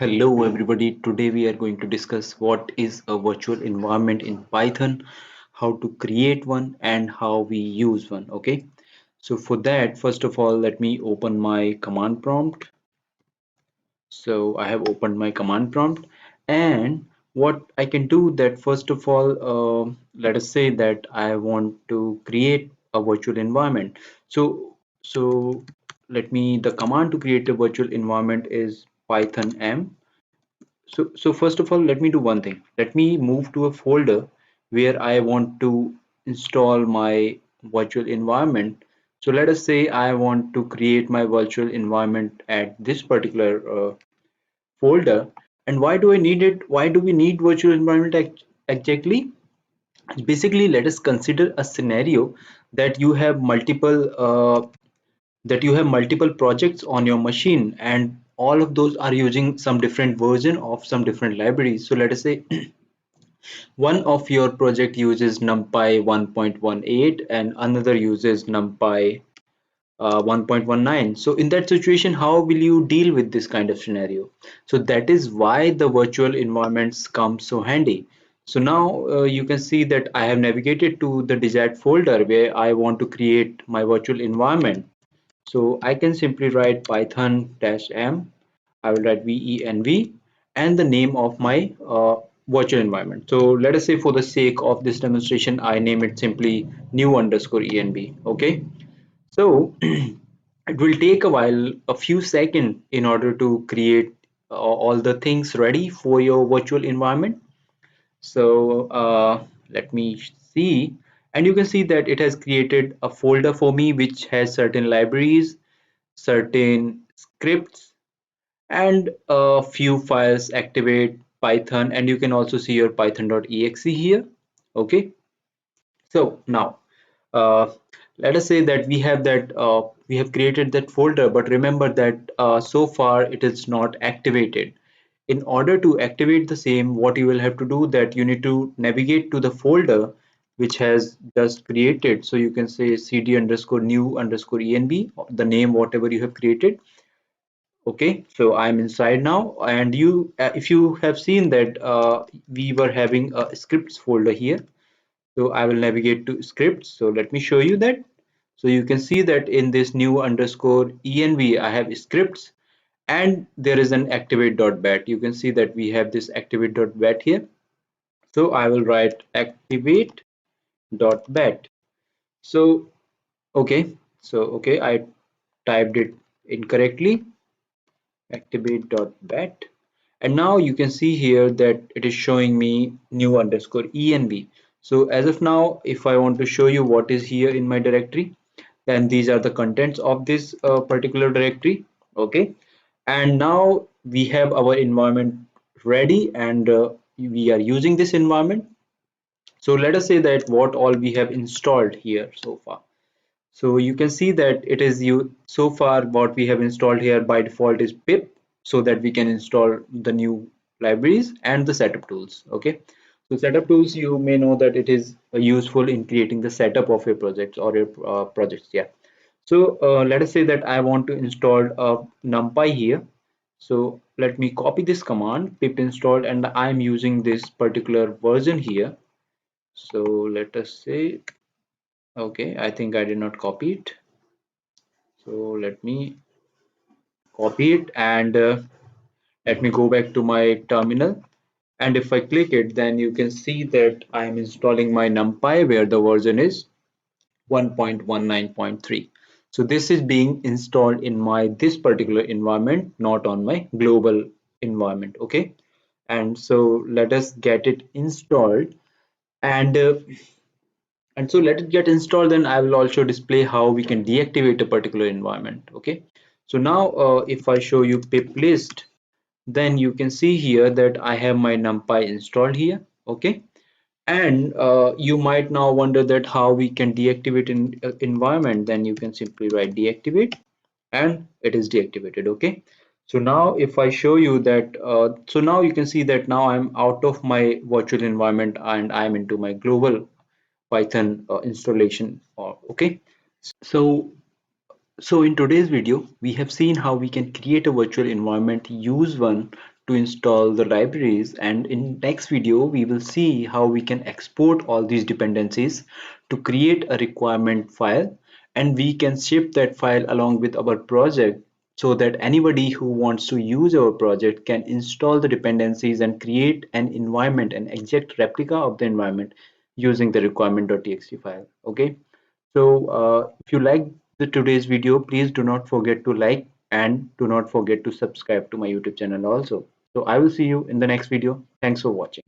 Hello everybody, today we are going to discuss what is a virtual environment in Python, how to create one and how we use one. Okay, so for that, first of all, let me open my command prompt. So I have opened my command prompt, and what I can do that first of all, let us say that I want to create a virtual environment. So let me, the command to create a virtual environment is python m. So first of all, let me do one thing. Let me move to a folder where I want to install my virtual environment. So let us say I want to create my virtual environment at this particular folder. And why do I need it? Why do we need virtual environment exactly? Basically, let us consider a scenario that you have multiple projects on your machine, and all of those are using some different version of some different libraries. So let us say one of your project uses numpy 1.18 and another uses numpy 1.19. So in that situation, how will you deal with this kind of scenario? So that is why the virtual environments come so handy. So now you can see that I have navigated to the desired folder where I want to create my virtual environment. So I can simply write python -m. I will write venv and the name of my virtual environment. So let us say for the sake of this demonstration, I name it simply new underscore env. Okay. So it will take a while, a few seconds in order to create all the things ready for your virtual environment. So let me see, and you can see that it has created a folder for me which has certain libraries, certain scripts, and a few files, activate, Python, and you can also see your python.exe here. Okay, so now uh, let us say that we have created that folder, but remember that so far it is not activated. In order to activate the same, what you will have to do that you need to navigate to the folder which has just created. So you can say cd underscore new underscore env, the name whatever you have created. Okay, so I'm inside now, and you if you have seen that we were having a scripts folder here. So I will navigate to scripts. So let me show you that. So you can see that in this new underscore env, I have scripts, and there is an activate.bat. You can see that we have this activate.bat here. So I will write activate.bat. So, okay. So, okay, I typed it incorrectly, activate.bat. And now you can see here that it is showing me new underscore env. So as of now, if I want to show you what is here in my directory, then these are the contents of this particular directory. Okay, and now we have our environment ready, and we are using this environment. So let us say that what all we have installed here so far. So you can see that it is you so far what we have installed here by default is pip, so that we can install the new libraries and the setup tools. Okay, so setup tools, you may know that it is useful in creating the setup of your projects or your projects. Yeah. So let us say that I want to install a numpy here. So let me copy this command pip install, and I'm using this particular version here. So let us say, okay, I think I did not copy it. So let me copy it, and let me go back to my terminal. And if I click it, then you can see that I am installing my NumPy where the version is 1.19.3. So this is being installed in my this particular environment, not on my global environment. Okay. And so let us get it installed, and so let it get installed. Then I will also display how we can deactivate a particular environment. Okay, so now if I show you pip list, then you can see here that I have my numpy installed here. Okay, and you might now wonder that how we can deactivate an environment. Then you can simply write deactivate, and it is deactivated. Okay, so now if I show you that, so now you can see that now I'm out of my virtual environment and I'm into my global Python installation. Okay, so So in today's video, we have seen how we can create a virtual environment, use one to install the libraries, and in next video, we will see how we can export all these dependencies to create a requirement file, and we can ship that file along with our project so that anybody who wants to use our project can install the dependencies and create an environment, an exact replica of the environment using the requirement.txt file. Okay. So if you like today's video, please do not forget to like and do not forget to subscribe to my YouTube channel also. So I will see you in the next video. Thanks for watching.